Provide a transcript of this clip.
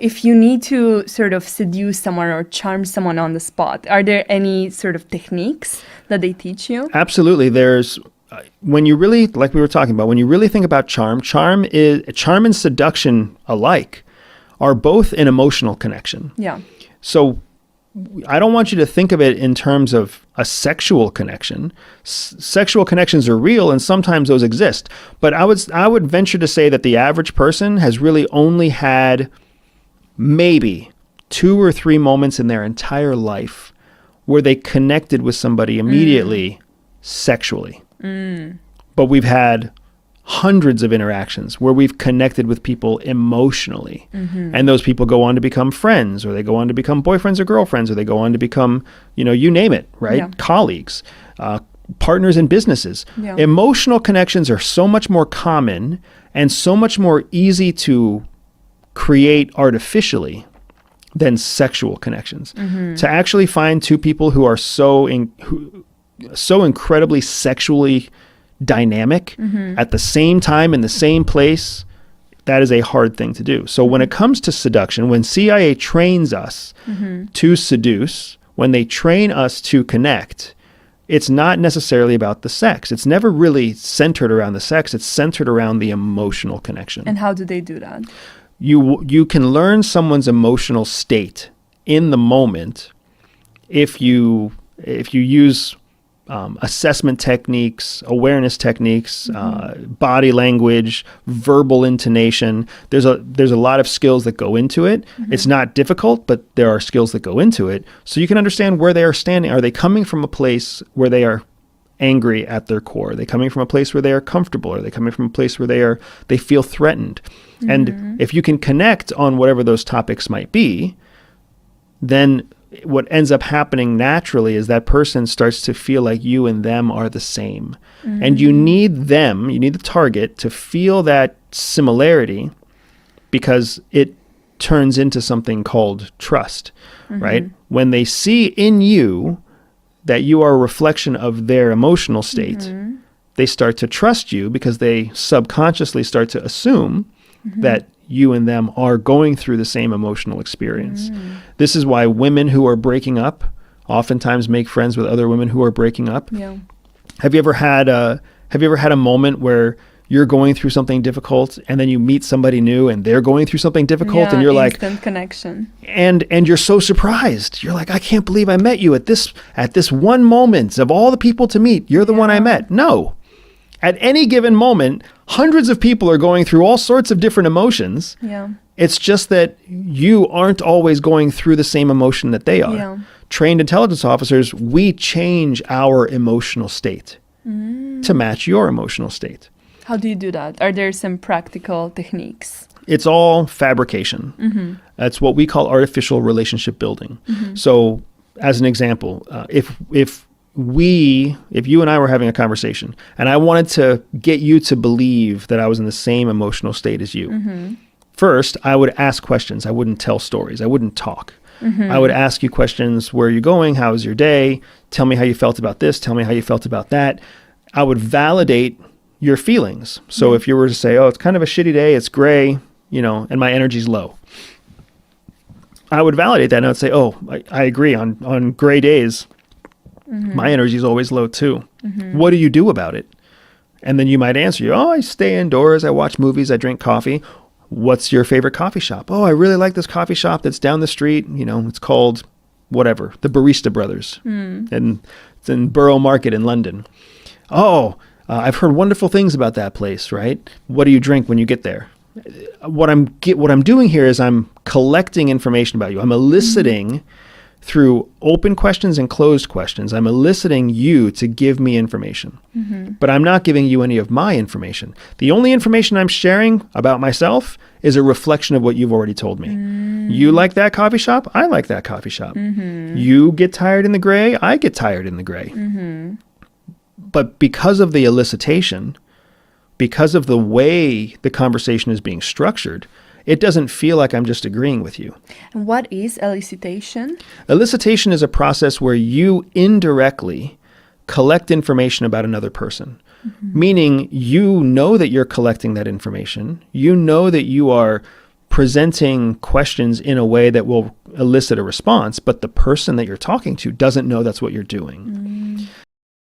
If you need to sort of seduce someone or charm someone on the spot, are there any sort of techniques that they teach you? Absolutely. When you really, like we were talking about, when you really think about charm and seduction alike are both an emotional connection. Yeah. So I don't want you to think of it in terms of a sexual connection. Sexual connections are real and sometimes those exist. But I would venture to say that the average person has really only had maybe 2 or 3 moments in their entire life where they connected with somebody immediately sexually. But we've had hundreds of interactions where we've connected with people emotionally. And those people go on to become friends, or they go on to become boyfriends or girlfriends, or they go on to become, you name it, right? Yeah. Colleagues, partners in businesses. Yeah. Emotional connections are so much more common and so much more easy to create artificially than sexual connections. To actually find 2 people who are so incredibly sexually dynamic at the same time in the same place, that is a hard thing to do. So when it comes to seduction, when CIA trains us to seduce, when they train us to connect, it's not necessarily about the sex. It's never really centered around the sex. It's centered around the emotional connection. And how do they do that? You can learn someone's emotional state in the moment if you use assessment techniques, awareness techniques, body language, verbal intonation. There's a lot of skills that go into it. It's not difficult, but there are skills that go into it. So you can understand where they are standing. Are they coming from a place where they are angry at their core? Are they coming from a place where they are comfortable? Are they coming from a place where they feel threatened? And if you can connect on whatever those topics might be, then what ends up happening naturally is that person starts to feel like you and them are the same. And you need the target to feel that similarity, because it turns into something called trust, right? When they see in you that you are a reflection of their emotional state, they start to trust you because they subconsciously start to assume that you and them are going through the same emotional experience. This is why women who are breaking up oftentimes make friends with other women who are breaking up. Yeah. Have you ever had a moment where you're going through something difficult and then you meet somebody new and they're going through something difficult and you're like, instant connection. And you're so surprised. You're like, I can't believe I met you at this one moment of all the people to meet. You're the one I met. No. At any given moment, hundreds of people are going through all sorts of different emotions. Yeah. It's just that you aren't always going through the same emotion that they are. Yeah. Trained intelligence officers, we change our emotional state to match your emotional state. How do you do that? Are there some practical techniques? It's all fabrication. That's what we call artificial relationship building. So as an example, if you and I were having a conversation and I wanted to get you to believe that I was in the same emotional state as you, first, I would ask questions. I wouldn't tell stories. I wouldn't talk. I would ask you questions. Where are you going? How was your day? Tell me how you felt about this. Tell me how you felt about that. I would validate your feelings. So if you were to say, oh, it's kind of a shitty day, it's gray, and my energy's low, I would validate that and I would say, oh, I agree. On gray days, my energy is always low too. What do you do about it? And then you might answer, oh, I stay indoors. I watch movies. I drink coffee. What's your favorite coffee shop? Oh, I really like this coffee shop that's down the street. It's called whatever, the Barista Brothers. And it's in Borough Market in London. Oh, I've heard wonderful things about that place, right? What do you drink when you get there? What I'm doing here is I'm collecting information about you. I'm eliciting through open questions and closed questions. I'm eliciting you to give me information, but I'm not giving you any of my information. The only information I'm sharing about myself is a reflection of what you've already told me. You like that coffee shop? I like that coffee shop. You get tired in the gray? I get tired in the gray. But because of the elicitation, because of the way the conversation is being structured, it doesn't feel like I'm just agreeing with you. And what is elicitation? Elicitation is a process where you indirectly collect information about another person, meaning you know that you're collecting that information. You know that you are presenting questions in a way that will elicit a response, but the person that you're talking to doesn't know that's what you're doing.